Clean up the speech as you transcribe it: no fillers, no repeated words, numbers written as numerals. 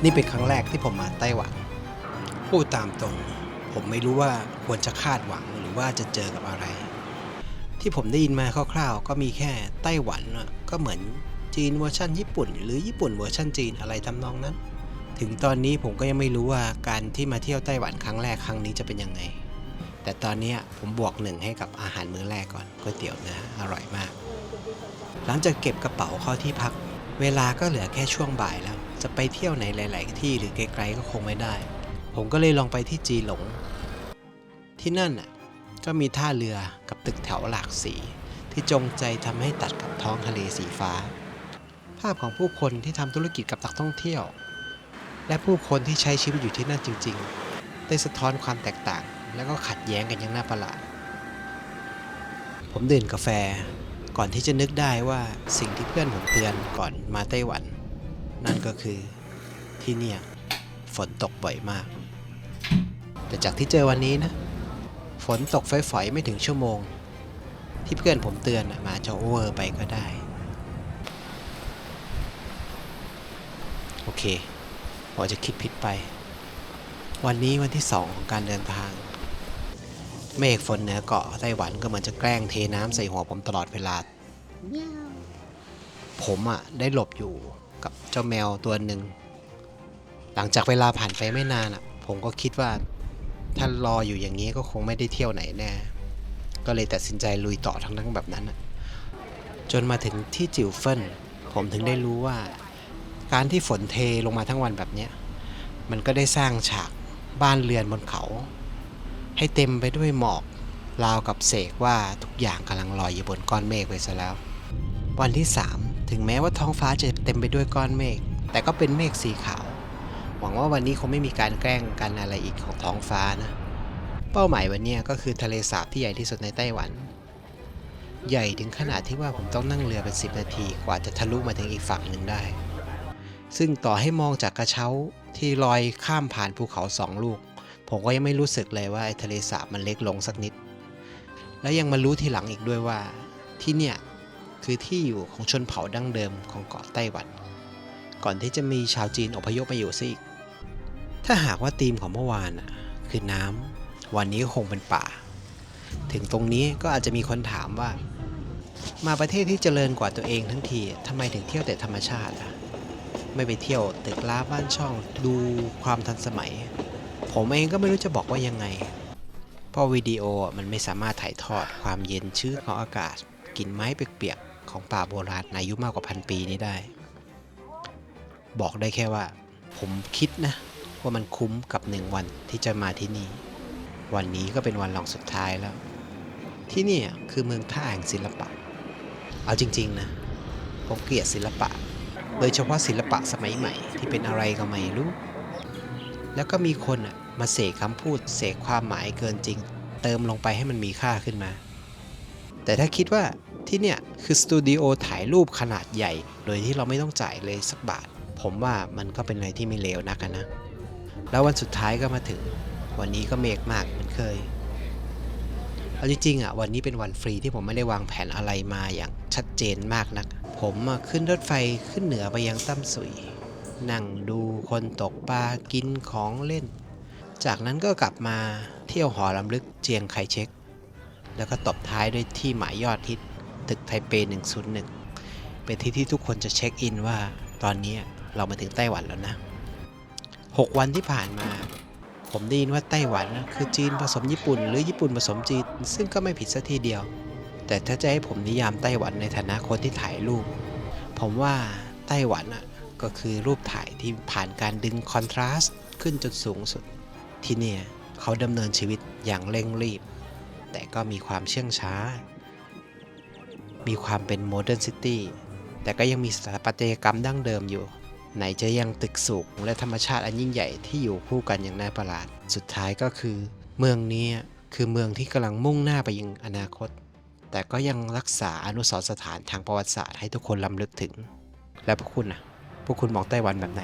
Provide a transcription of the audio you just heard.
นี่เป็นครั้งแรกที่ผมมาไต้หวันพูดตามตรงผมไม่รู้ว่าควรจะคาดหวังหรือว่าจะเจอกับอะไรที่ผมได้ยินมาคร่าวๆก็มีแค่ไต้หวันก็เหมือนจีนเวอร์ชันญี่ปุ่นหรือญี่ปุ่นเวอร์ชันจีนอะไรทำนองนั้นถึงตอนนี้ผมก็ยังไม่รู้ว่าการที่มาเที่ยวไต้หวันครั้งแรกครั้งนี้จะเป็นยังไงแต่ตอนนี้ผมบวกหนึ่งให้กับอาหารมื้อแรกก่อนก๋วยเตี๋ยวเนื้ออร่อยมากหลังจากเก็บกระเป๋าเข้าที่พักเวลาก็เหลือแค่ช่วงบ่ายแล้วจะไปเที่ยวไหนหลายๆที่หรือไกลๆก็คงไม่ได้ผมก็เลยลองไปที่จีหลงที่นั่นก็มีท่าเรือกับตึกแถวหลากสีที่จงใจทำให้ตัดกับท้องทะเลสีฟ้าภาพของผู้คนที่ทำธุรกิจกับนักท่องเที่ยวและผู้คนที่ใช้ชีวิตอยู่ที่นั่นจริงๆได้สะท้อนความแตกต่างและก็ขัดแย้งกันอย่างน่าประหลาดผมดื่มกาแฟก่อนที่จะนึกได้ว่าสิ่งที่เพื่อนผมเตือนก่อนมาไต้หวันนั่นก็คือที่เนี่ยฝนตกบ่อยมากแต่จากที่เจอวันนี้นะฝนตกฝอยๆไม่ถึงชั่วโมงที่เพื่อนผมเตือนมาจะโอเวอร์ไปก็ได้โอเคผมจะคิดผิดไปวันนี้วันที่2ของการเดินทางเมฆฝนเหนือเกาะไต้หวันก็เหมือนจะแกล้งเทน้ำใส่หัวผมตลอดเวลาผมได้หลบอยู่กับเจ้าแมวตัวหนึ่งหลังจากเวลาผ่านไปไม่นานผมก็คิดว่าถ้ารออยู่อย่างนี้ก็คงไม่ได้เที่ยวไหนแน่ก็เลยตัดสินใจลุยต่อทั้งแบบนั้นจนมาถึงที่จิ๋วเฟินผมถึงได้รู้ว่าการที่ฝนเทลงมาทั้งวันแบบนี้มันก็ได้สร้างฉากบ้านเรือนบนเขาให้เต็มไปด้วยหมอกราวกับเสกว่าทุกอย่างกำลังลอยอยู่บนก้อนเมฆไปซะแล้ววันที่3ถึงแม้ว่าท้องฟ้าจะเต็มไปด้วยก้อนเมฆแต่ก็เป็นเมฆสีขาวหวังว่าวันนี้คงไม่มีการแกล้งกันอะไรอีกของท้องฟ้านะเป้าหมายวันนี้ก็คือทะเลสาบที่ใหญ่ที่สุดในไต้หวันใหญ่ถึงขนาดที่ว่าผมต้องนั่งเรือเป็น10 นาทีกว่าจะทะลุมาถึงอีกฝั่งหนึ่งได้ซึ่งต่อให้มองจากกระเช้าที่ลอยข้ามผ่านภูเขา2 ลูกผมก็ยังไม่รู้สึกเลยว่าทะเลสาบมันเล็กลงสักนิดแล้วยังมารู้ทีหลังอีกด้วยว่าที่เนี่ยคือที่อยู่ของชนเผ่าดั้งเดิมของเกาะไต้หวันก่อนที่จะมีชาวจีนอพยพมาอยู่ซะอีกถ้าหากว่าธีมของเมื่อวานคือน้ำวันนี้ก็คงเป็นป่าถึงตรงนี้ก็อาจจะมีคนถามว่ามาประเทศที่เจริญกว่าตัวเองทั้งทีทำไมถึงเที่ยวแต่ธรรมชาติไม่ไปเที่ยวตึกร้างบ้านช่องดูความทันสมัยผมเองก็ไม่รู้จะบอกว่ายังไงเพราะวิดีโอมันไม่สามารถถ่ายทอดความเย็นชื้นของอากาศกลิ่นไม้เปียกๆของป่าโบราณอายุมากกว่า1,000 ปีนี้ได้บอกได้แค่ว่าผมคิดนะว่ามันคุ้มกับ1 วันที่จะมาที่นี่วันนี้ก็เป็นวันรองสุดท้ายแล้วที่นี่คือเมืองท่าแห่งศิลปะเอาจริงๆนะผมเกลียดศิลปะโดยเฉพาะศิลปะสมัยใหม่ที่เป็นอะไรก็ไม่รู้แล้วก็มีคนมาเสกคำพูดเสกความหมายเกินจริงเติมลงไปให้มันมีค่าขึ้นมาแต่ถ้าคิดว่าที่เนี่ยคือสตูดิโอถ่ายรูปขนาดใหญ่โดยที่เราไม่ต้องจ่ายเลยสักบาทผมว่ามันก็เป็นอะไรที่ไม่เลวนักนะแล้ววันสุดท้ายก็มาถึงวันนี้ก็เมฆมากเหมือนเคยเอาจริงๆวันนี้เป็นวันฟรีที่ผมไม่ได้วางแผนอะไรมาอย่างชัดเจนมากนักผมขึ้นรถไฟขึ้นเหนือไปยังตั้มสุยนั่งดูคนตกปลากินของเล่นจากนั้นก็กลับมาเที่ยวหอรำลึกเจียงไคเชกแล้วก็ตบท้ายด้วยที่หมายยอดฮิตตึกไทเป101เป็นที่ที่ทุกคนจะเช็คอินว่าตอนนี้เรามาถึงไต้หวันแล้วนะ6 วันที่ผ่านมาผมได้ยินว่าไต้หวันคือจีนผสมญี่ปุ่นหรือญี่ปุ่นผสมจีนซึ่งก็ไม่ผิดซะทีเดียวแต่ถ้าจะให้ผมนิยามไต้หวันในฐานะคนที่ถ่ายรูปผมว่าไต้หวันก็คือรูปถ่ายที่ผ่านการดึงคอนทราสต์ขึ้นจนสูงสุดที่เนี่ยเขาดำเนินชีวิตอย่างเร่งรีบแต่ก็มีความเชื่องช้ามีความเป็นโมเดิร์นซิตี้แต่ก็ยังมีสถาปัตยกรรมดั้งเดิมอยู่ไหนจะยังตึกสูงและธรรมชาติอันยิ่งใหญ่ที่อยู่คู่กันอย่างน่าประหลาดสุดท้ายก็คือเมืองนี้คือเมืองที่กำลังมุ่งหน้าไปยังอนาคตแต่ก็ยังรักษาอนุสรณ์สถานทางประวัติศาสตร์ให้ทุกคนรำลึกถึงและพวกคุณมองไต้หวันแบบไหน